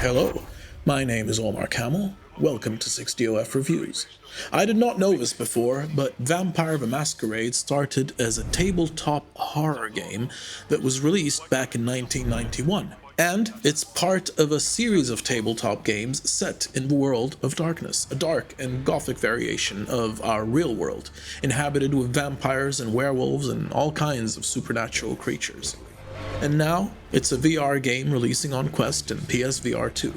Hello, my name is Omar Camel. Welcome to 60OF Reviews. I did not know this before, but Vampire the Masquerade started as a tabletop horror game that was released back in 1991. And it's part of a series of tabletop games set in the world of darkness, a dark and gothic variation of our real world, inhabited with vampires and werewolves and all kinds of supernatural creatures. And now, it's a VR game releasing on Quest and PSVR 2.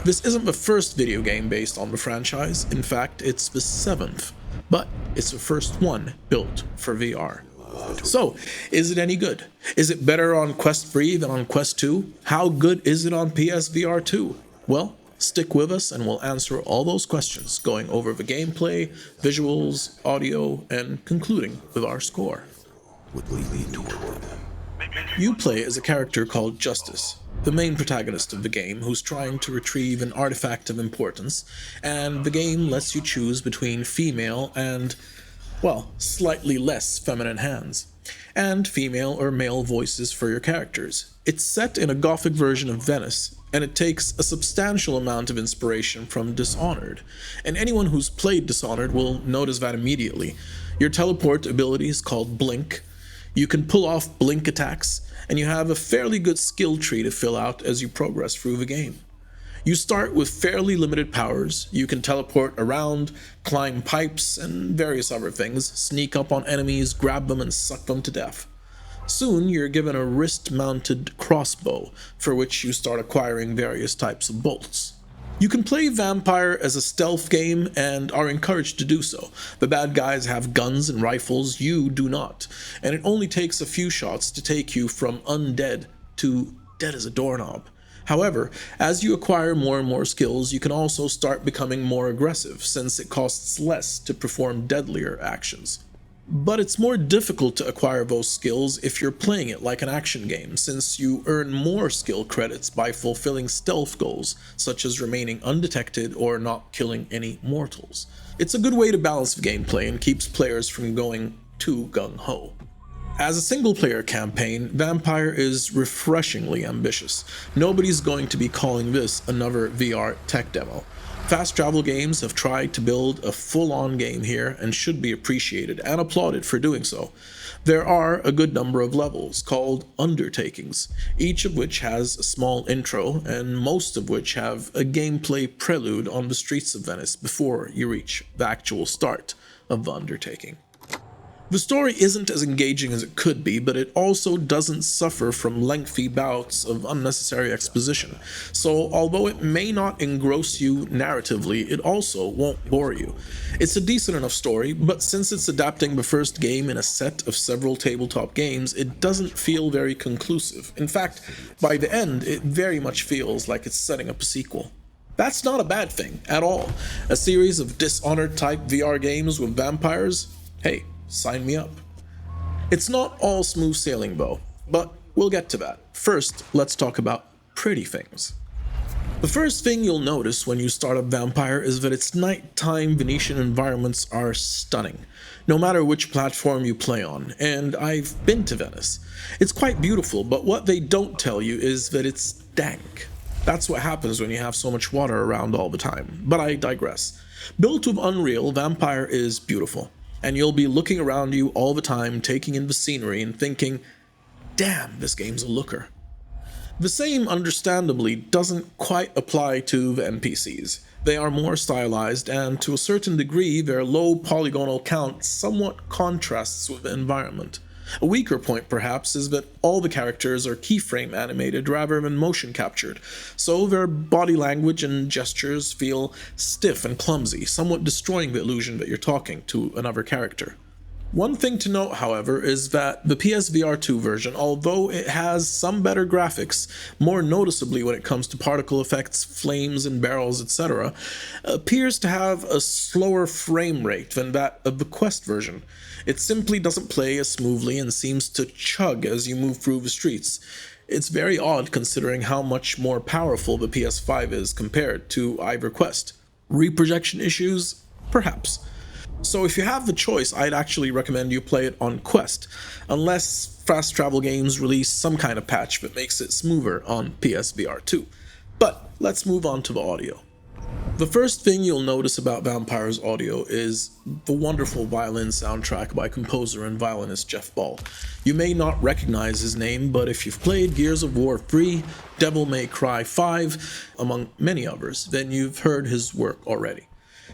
This isn't the first video game based on the franchise, in fact, it's the 7th, but it's the first one built for VR. So, is it any good? Is it better on Quest 3 than on Quest 2? How good is it on PSVR 2? Well, stick with us and we'll answer all those questions, going over the gameplay, visuals, audio, and concluding with our score. Would lead toward them. You play as a character called Justice, the main protagonist of the game who's trying to retrieve an artifact of importance, and the game lets you choose between female and, well, slightly less feminine hands, and female or male voices for your characters. It's set in a Gothic version of Venice, and it takes a substantial amount of inspiration from Dishonored, and anyone who's played Dishonored will notice that immediately. Your teleport ability is called Blink. You can pull off blink attacks, and you have a fairly good skill tree to fill out as you progress through the game. You start with fairly limited powers. You can teleport around, climb pipes, and various other things, sneak up on enemies, grab them, and suck them to death. Soon, you're given a wrist-mounted crossbow, for which you start acquiring various types of bolts. You can play Vampire as a stealth game and are encouraged to do so. The bad guys have guns and rifles, you do not, and it only takes a few shots to take you from undead to dead as a doorknob. However, as you acquire more and more skills, you can also start becoming more aggressive, since it costs less to perform deadlier actions. But it's more difficult to acquire those skills if you're playing it like an action game, since you earn more skill credits by fulfilling stealth goals, such as remaining undetected or not killing any mortals. It's a good way to balance the gameplay and keeps players from going too gung-ho. As a single-player campaign, Vampire is refreshingly ambitious. Nobody's going to be calling this another VR tech demo. Fast travel games have tried to build a full-on game here and should be appreciated and applauded for doing so. There are a good number of levels called undertakings, each of which has a small intro and most of which have a gameplay prelude on the streets of Venice before you reach the actual start of the undertaking. The story isn't as engaging as it could be, but it also doesn't suffer from lengthy bouts of unnecessary exposition. So, although it may not engross you narratively, it also won't bore you. It's a decent enough story, but since it's adapting the first game in a set of several tabletop games, it doesn't feel very conclusive. In fact, by the end, it very much feels like it's setting up a sequel. That's not a bad thing at all. A series of Dishonored-type VR games with vampires? Hey, sign me up. It's not all smooth sailing though, but we'll get to that. First, let's talk about pretty things. The first thing you'll notice when you start up Vampire is that its nighttime Venetian environments are stunning, no matter which platform you play on, and I've been to Venice. It's quite beautiful, but what they don't tell you is that it's dank. That's what happens when you have so much water around all the time, but I digress. Built with Unreal, Vampire is beautiful. And you'll be looking around you all the time, taking in the scenery and thinking, damn, this game's a looker. The same, understandably, doesn't quite apply to the NPCs. They are more stylized, and to a certain degree, their low polygonal count somewhat contrasts with the environment. A weaker point, perhaps, is that all the characters are keyframe animated rather than motion captured, so their body language and gestures feel stiff and clumsy, somewhat destroying the illusion that you're talking to another character. One thing to note, however, is that the PSVR 2 version, although it has some better graphics, more noticeably when it comes to particle effects, flames and barrels, etc., appears to have a slower frame rate than that of the Quest version. It simply doesn't play as smoothly and seems to chug as you move through the streets. It's very odd considering how much more powerful the PS5 is compared to either Quest. Reprojection issues? Perhaps. So if you have the choice, I'd actually recommend you play it on Quest, unless fast travel games release some kind of patch that makes it smoother on PSVR 2. But let's move on to the audio. The first thing you'll notice about Vampire's audio is the wonderful violin soundtrack by composer and violinist Jeff Ball. You may not recognize his name, but if you've played Gears of War 3, Devil May Cry 5, among many others, then you've heard his work already.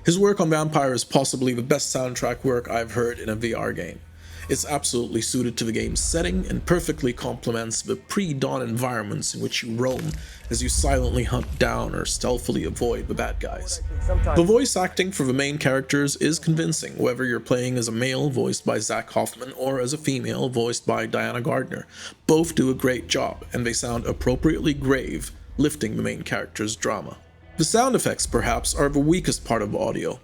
His work on Vampire is possibly the best soundtrack work I've heard in a VR game. It's absolutely suited to the game's setting and perfectly complements the pre-dawn environments in which you roam as you silently hunt down or stealthily avoid the bad guys. The voice acting for the main characters is convincing, whether you're playing as a male voiced by Zach Hoffman or as a female voiced by Diana Gardner. Both do a great job, and they sound appropriately grave, lifting the main character's drama. The sound effects, perhaps, are the weakest part of the audio.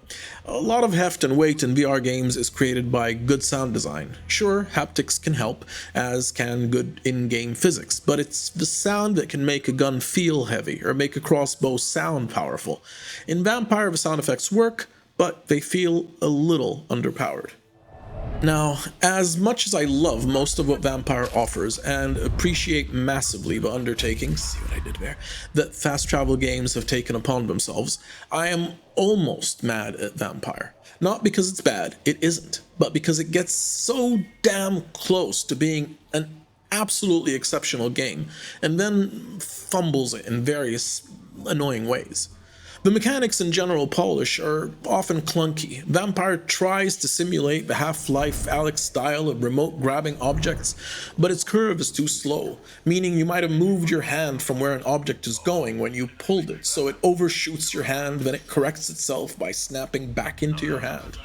A lot of heft and weight in VR games is created by good sound design. Sure, haptics can help, as can good in-game physics, but it's the sound that can make a gun feel heavy or make a crossbow sound powerful. In Vampire, the sound effects work, but they feel a little underpowered. Now, as much as I love most of what Vampire offers and appreciate massively the undertakings, see what I did there, that fast travel games have taken upon themselves, I am almost mad at Vampire. Not because it's bad, it isn't, but because it gets so damn close to being an absolutely exceptional game, and then fumbles it in various annoying ways. The mechanics and general polish are often clunky. Vampire tries to simulate the Half-Life Alyx style of remote grabbing objects, but its curve is too slow, meaning you might have moved your hand from where an object is going when you pulled it, so it overshoots your hand, then it corrects itself by snapping back into your hand.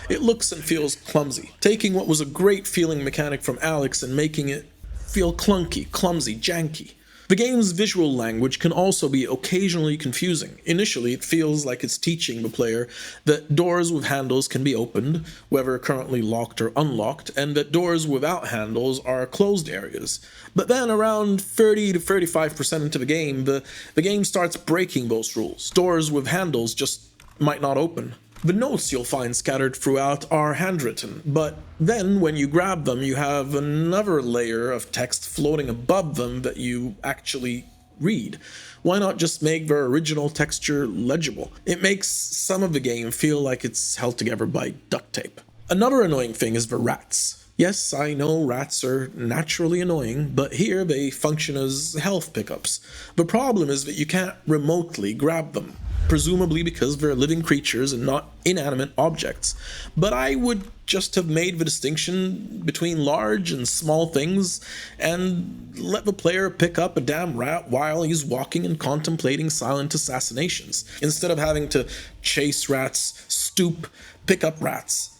It looks and feels clumsy, taking what was a great feeling mechanic from Alyx and making it feel clunky, clumsy, janky. The game's visual language can also be occasionally confusing. Initially, it feels like it's teaching the player that doors with handles can be opened, whether currently locked or unlocked, and that doors without handles are closed areas. But then around 30 to 35% into the game, the game starts breaking those rules. Doors with handles just might not open. The notes you'll find scattered throughout are handwritten, but then when you grab them, you have another layer of text floating above them that you actually read. Why not just make their original texture legible? It makes some of the game feel like it's held together by duct tape. Another annoying thing is the rats. Yes, I know rats are naturally annoying, but here they function as health pickups. The problem is that you can't remotely grab them, presumably because they're living creatures and not inanimate objects. But I would just have made the distinction between large and small things and let the player pick up a damn rat while he's walking and contemplating silent assassinations, instead of having to chase rats, stoop, pick up rats.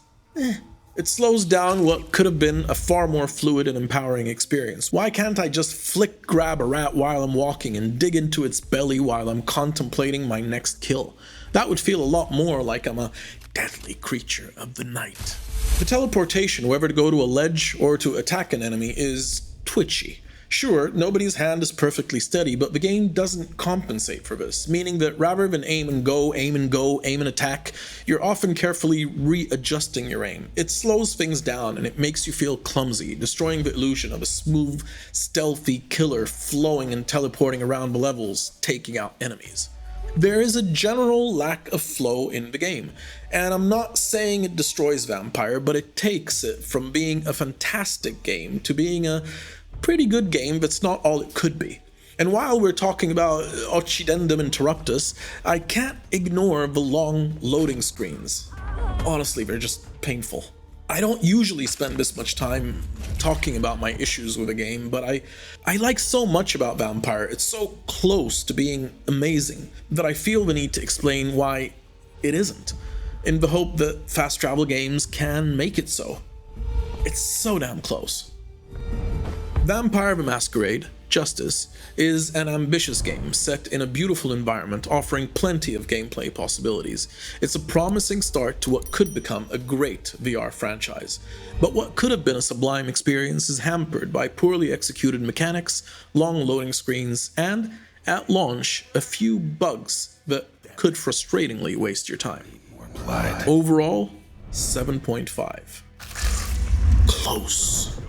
It slows down what could have been a far more fluid and empowering experience. Why can't I just grab a rat while I'm walking and dig into its belly while I'm contemplating my next kill? That would feel a lot more like I'm a deadly creature of the night. The teleportation, whether to go to a ledge or to attack an enemy, is twitchy. Sure, nobody's hand is perfectly steady, but the game doesn't compensate for this, meaning that rather than aim and go, aim and attack, you're often carefully readjusting your aim. It slows things down and it makes you feel clumsy, destroying the illusion of a smooth, stealthy killer flowing and teleporting around the levels, taking out enemies. There is a general lack of flow in the game, and I'm not saying it destroys Vampire, but it takes it from being a fantastic game to being a pretty good game that's not all it could be. And while we're talking about Occidendum Interruptus, I can't ignore the long loading screens. Honestly, they're just painful. I don't usually spend this much time talking about my issues with a game, but I like so much about Vampire, it's so close to being amazing, that I feel the need to explain why it isn't, in the hope that fast travel games can make it so. It's so damn close. Vampire the Masquerade, Justice, is an ambitious game set in a beautiful environment offering plenty of gameplay possibilities. It's a promising start to what could become a great VR franchise. But what could have been a sublime experience is hampered by poorly executed mechanics, long loading screens, and, at launch, a few bugs that could frustratingly waste your time. Overall, 7.5. Close.